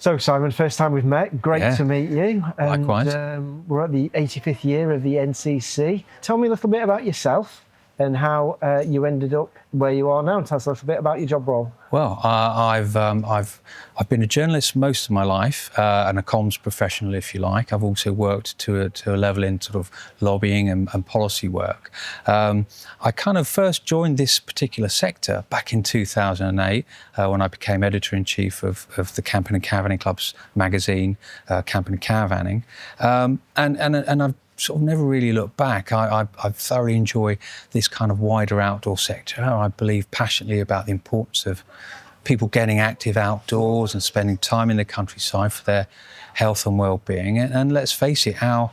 So, Simon, first time we've met. Great to meet you. And, likewise. We're at the 85th year of the NCC. Tell me a little bit about yourself and how you ended up where you are now. Tell us a little bit about your job role. Well, I've been a journalist most of my life and a comms professional, if you like. I've also worked to a level in sort of lobbying and policy work. I kind of first joined this particular sector back in 2008 when I became editor-in-chief of the Camping and Caravanning Club's magazine, Camping and Caravanning, and I've sort of never really looked back. I thoroughly enjoy this kind of wider outdoor sector. I believe passionately about the importance of people getting active outdoors and spending time in the countryside for their health and well-being. And let's face it, our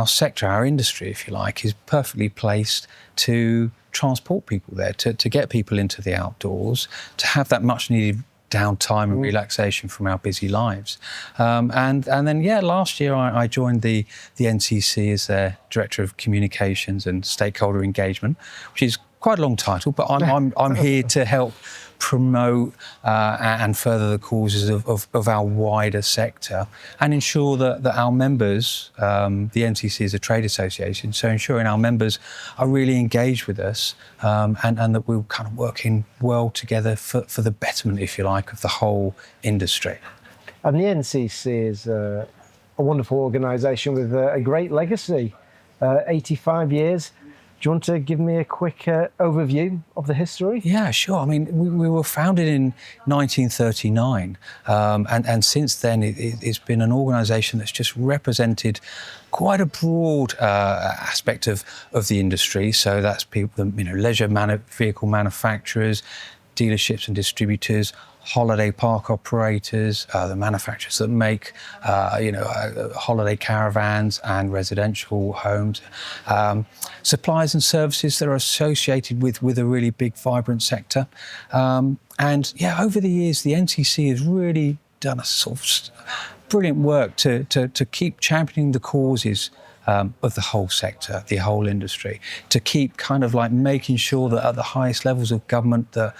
sector, our industry, if you like, is perfectly placed to transport people there, to get people into the outdoors, to have that much needed downtime and relaxation from our busy lives. And then, last year I joined the NCC as their Director of Communications and Stakeholder Engagement, which is quite a long title, but I'm here to help promote and further the causes of our wider sector and ensure that our members, the NCC is a trade association, so ensuring our members are really engaged with us and that we're kind of working well together for the betterment, if you like, of the whole industry. And the NCC is a wonderful organisation with a great legacy, 85 years. Do you want to give me a quick overview of the history? Yeah, sure. I mean, we were founded in 1939, and since then it's been an organisation that's just represented quite a broad aspect of the industry. So that's people, leisure vehicle manufacturers, dealerships and distributors, holiday park operators, the manufacturers that make, holiday caravans and residential homes, suppliers and services that are associated with a really big, vibrant sector. Over the years, the NCC has really done a sort of brilliant work to keep championing the causes of the whole sector, the whole industry, to keep kind of like making sure that at the highest levels of government that,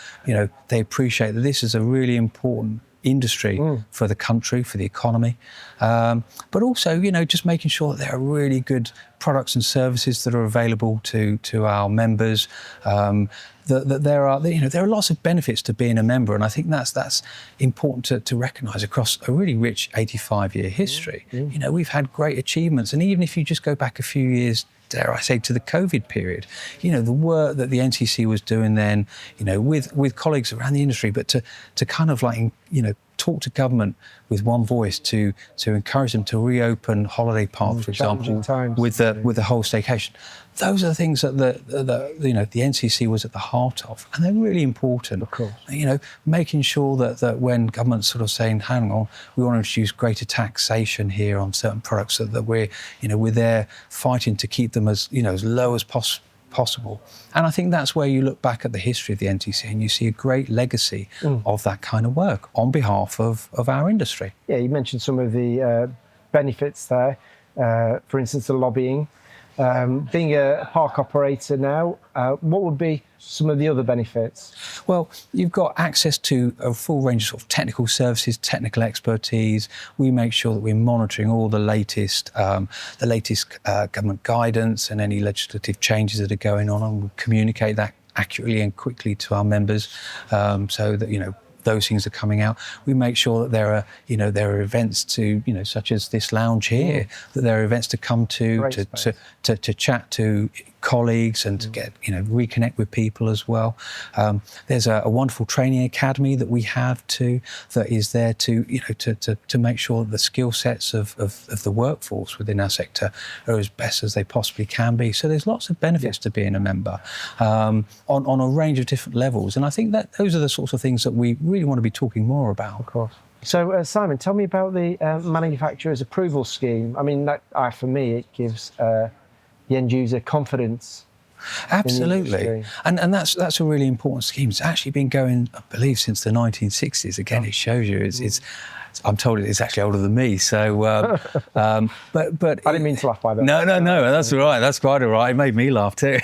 they appreciate that this is a really important industry for the country, for the economy, but also, just making sure that there are really good products and services that are available to our members, that there are lots of benefits to being a member, and I think that's important to recognise across a really rich 85-year history. We've had great achievements, and even if you just go back a few years, dare I say, to the COVID period, the work that the NCC was doing then, with colleagues around the industry, but to kind of like, talk to government with one voice to encourage them to reopen holiday parks, for example, with the whole staycation. Those are the things that the NCC was at the heart of, and they're really important. Of course. Making sure that when government's sort of saying, hang on, we want to introduce greater taxation here on certain products, so that we're there fighting to keep them as low as possible. And I think that's where you look back at the history of the NCC and you see a great legacy of that kind of work on behalf of our industry. Yeah, you mentioned some of the benefits there, for instance, the lobbying. Being a park operator now, what would be some of the other benefits? Well, you've got access to a full range of sort of technical services, technical expertise. We make sure that we're monitoring all the latest government guidance and any legislative changes that are going on, and we communicate that accurately and quickly to our members, so that those things are coming out. We make sure that there are events to, such as this lounge here, that there are events to come to chat to colleagues and to get, reconnect with people as well. There's a wonderful training academy that we have too, that is there to, to make sure that the skill sets of the workforce within our sector are as best as they possibly can be. So there's lots of benefits to being a member on a range of different levels. And I think that those are the sorts of things that we really want to be talking more about. Of course. So, Simon, tell me about the manufacturer's approval scheme. I mean, for me, it gives the end user confidence. Absolutely, and that's a really important scheme. It's actually been going, I believe, since the 1960s. Again, it shows you it's I'm told it's actually older than me. So, but I didn't mean to laugh by that. No, that's all right. That's quite all right. It made me laugh too.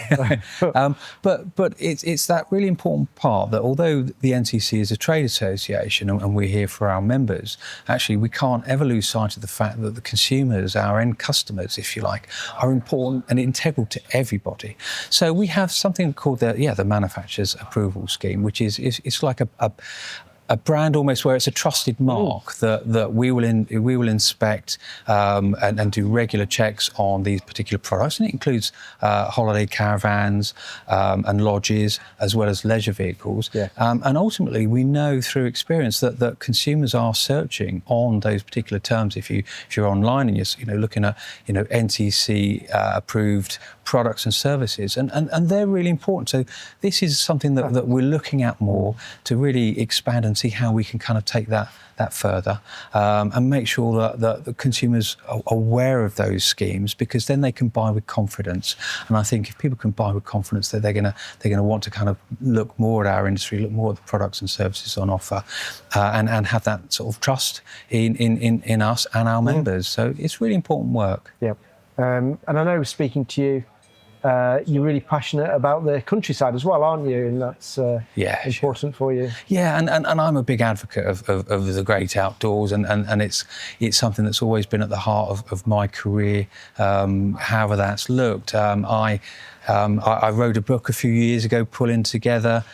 But it's that really important part that although the NCC is a trade association and we're here for our members, actually we can't ever lose sight of the fact that the consumers, our end customers, if you like, are important and integral to everybody. So we have something called the manufacturer's approval scheme, which is it's like a brand almost where it's a trusted mark that we will inspect and do regular checks on these particular products, and it includes holiday caravans and lodges as well as leisure vehicles. Yeah. And ultimately, we know through experience that consumers are searching on those particular terms. If you're online and you're looking at NCC approved products and services, and they're really important. So this is something that we're looking at more to really expand and see how we can kind of take that further and make sure that the consumers are aware of those schemes, because then they can buy with confidence. And I think if people can buy with confidence, that they're gonna want to kind of look more at our industry, look more at the products and services on offer, and have that sort of trust in us and our members. So it's really important work. Yep. And I know, speaking to you, you're really passionate about the countryside as well, aren't you? And that's important for you. Yeah, and I'm a big advocate of the great outdoors, and it's something that's always been at the heart of my career, however that's looked. I wrote a book a few years ago, pulling together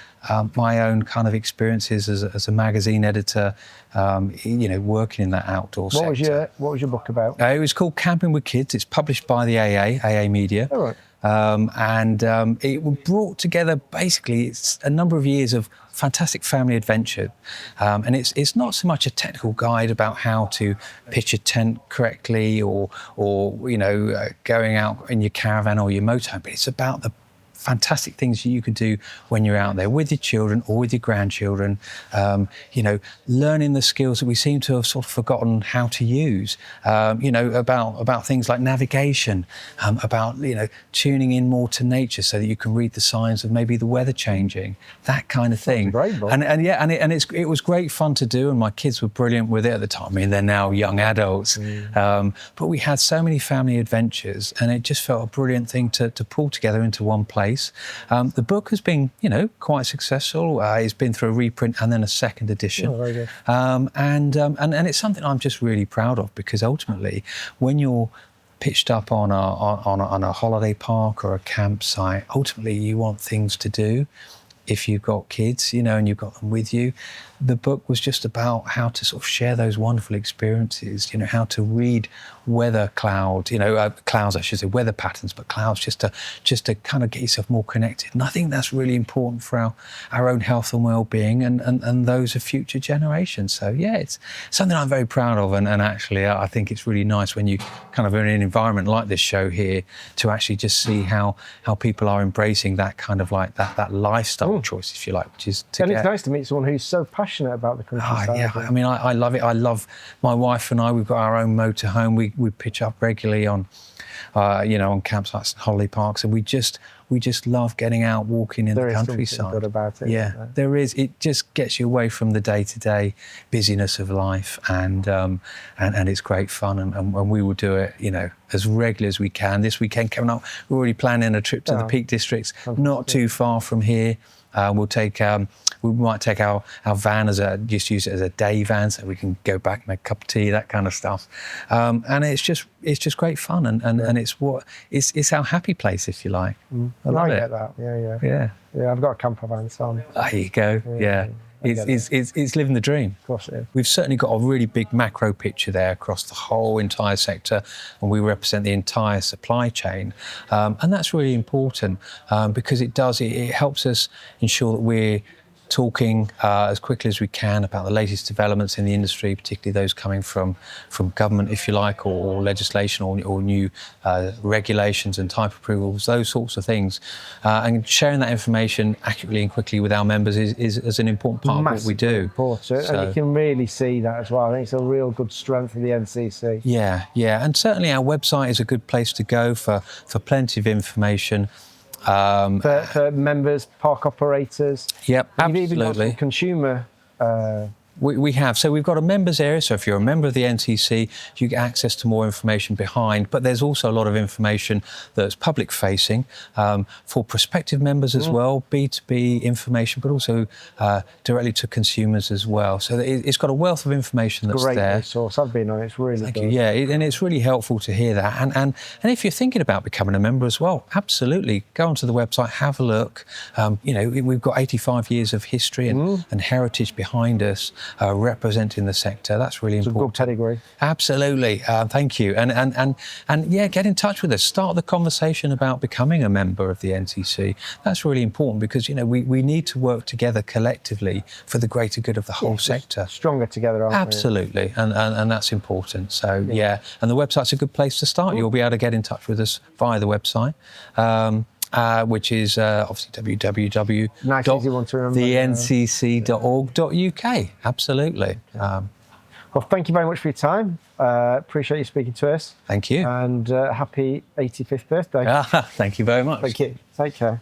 my own kind of experiences as a magazine editor, working in that outdoor sector. What was your book about? It was called Camping with Kids. It's published by the AA Media. Oh, right. It brought together basically it's a number of years of fantastic family adventure, and it's not so much a technical guide about how to pitch a tent correctly or going out in your caravan or your motorhome, but it's about the fantastic things you can do when you're out there with your children or with your grandchildren, learning the skills that we seem to have sort of forgotten how to use, about things like navigation, about tuning in more to nature so that you can read the signs of maybe the weather changing, that kind of thing. Great book. It was great fun to do, and my kids were brilliant with it at the time. I mean, they're now young adults, but we had so many family adventures, and it just felt a brilliant thing to pull together into one place. The book has been, quite successful. It's been through a reprint and then a second edition. Oh, very good. And it's something I'm just really proud of, because ultimately, when you're pitched up on a holiday park or a campsite, ultimately you want things to do. If you've got kids, and you've got them with you, the book was just about how to sort of share those wonderful experiences, how to read weather clouds, clouds, I should say, weather patterns, but clouds just to kind of get yourself more connected. And I think that's really important for our own health and well-being and those of future generations. So yeah, it's something I'm very proud of. And actually, I think it's really nice when you kind of are in an environment like this show here to actually just see how people are embracing that kind of like that lifestyle choice, if you like, which is it's nice to meet someone who's so passionate about the countryside. I mean, I love it. I love my wife and I. We've got our own motorhome. We pitch up regularly on campsites and holiday parks, and we just love getting out, walking in the countryside. There is something good about it. Yeah, there is. It just gets you away from the day-to-day busyness of life, and it's great fun. And we will do it, as regularly as we can. This weekend coming up, we're already planning a trip to the Peak Districts, not too far from here. We might take our van just use it as a day van, so we can go back, make a cup of tea, that kind of stuff. And it's just great fun, and it's our happy place, if you like. I love it. Get that. Yeah. I've got a camper van, so there you go. Yeah. It's living the dream. Of course it is. We've certainly got a really big macro picture there across the whole entire sector, and we represent the entire supply chain. And that's really important because it helps us ensure that we're talking as quickly as we can about the latest developments in the industry, particularly those coming from government, if you like, or legislation or new regulations and type approvals, those sorts of things. And sharing that information accurately and quickly with our members is an important part of what we do. Important. So, and you can really see that as well. I think it's a real good strength of the NCC. Yeah. And certainly our website is a good place to go for plenty of information. For members, park operators. Yep, You've absolutely. even got some consumer We have. So we've got a members area. So if you're a member of the NCC, you get access to more information behind. But there's also a lot of information that's public facing for prospective members as well, B2B information, but also directly to consumers as well. So it's got a wealth of information that's Great there. resource. I've been on it. It's really Thank good. you. Yeah, and it's really helpful to hear that. And if you're thinking about becoming a member as well, absolutely go onto the website, have a look. You know, we've got 85 years of history and heritage behind us. Representing the sector, that's really important. It's a good pedigree. Absolutely, thank you. And yeah, get in touch with us. Start the conversation about becoming a member of the NCC. That's really important because, you know, we need to work together collectively for the greater good of the whole sector. Stronger together, aren't we? Absolutely, and that's important. So yeah, and the website's a good place to start. You'll be able to get in touch with us via the website. Which is obviously www.thencc.org.uk. Absolutely. Well, thank you very much for your time. Appreciate you speaking to us. Thank you. And happy 85th birthday. Thank you very much. Thank you. Take care.